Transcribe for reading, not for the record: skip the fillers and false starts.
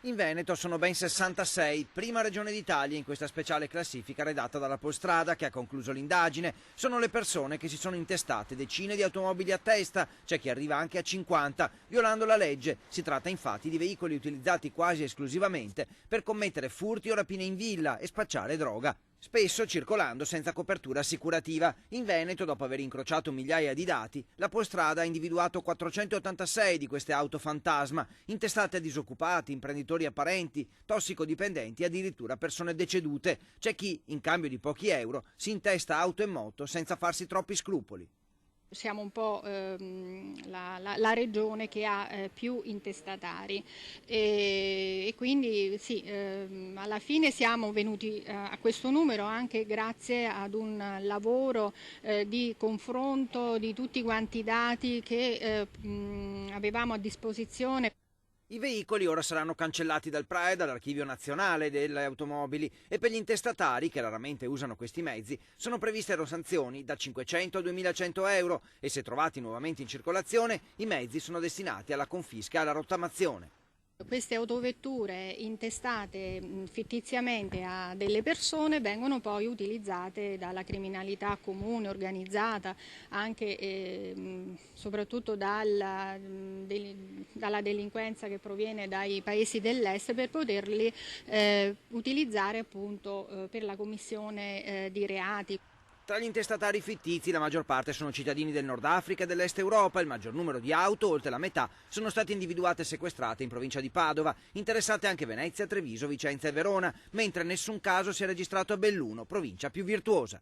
In Veneto sono ben 66, prima regione d'Italia in questa speciale classifica redatta dalla Polstrada che ha concluso l'indagine. Sono le persone che si sono intestate decine di automobili a testa, c'è chi arriva anche a 50, violando la legge. Si tratta infatti di veicoli utilizzati quasi esclusivamente per commettere furti o rapine in villa e spacciare droga, spesso circolando senza copertura assicurativa. In Veneto, dopo aver incrociato migliaia di dati, la Polstrada ha individuato 486 di queste auto fantasma, intestate a disoccupati, imprenditori apparenti, tossicodipendenti e addirittura persone decedute. C'è chi, in cambio di pochi euro, si intesta auto e moto senza farsi troppi scrupoli. Siamo un po' la regione che ha più intestatari e quindi sì, alla fine siamo venuti a questo numero anche grazie ad un lavoro di confronto di tutti quanti i dati che avevamo a disposizione. I veicoli ora saranno cancellati dal PRAE, dall'Archivio Nazionale delle Automobili, e per gli intestatari, che raramente usano questi mezzi, sono previste sanzioni da 500 a 2100 euro e se trovati nuovamente in circolazione i mezzi sono destinati alla confisca e alla rottamazione. Queste autovetture intestate fittiziamente a delle persone vengono poi utilizzate dalla criminalità comune, organizzata, anche soprattutto dalla delinquenza che proviene dai paesi dell'est, per poterli utilizzare appunto per la commissione di reati. Tra gli intestatari fittizi la maggior parte sono cittadini del Nord Africa e dell'Est Europa. Il maggior numero di auto, oltre la metà, sono state individuate e sequestrate in provincia di Padova, interessate anche Venezia, Treviso, Vicenza e Verona, mentre nessun caso si è registrato a Belluno, provincia più virtuosa.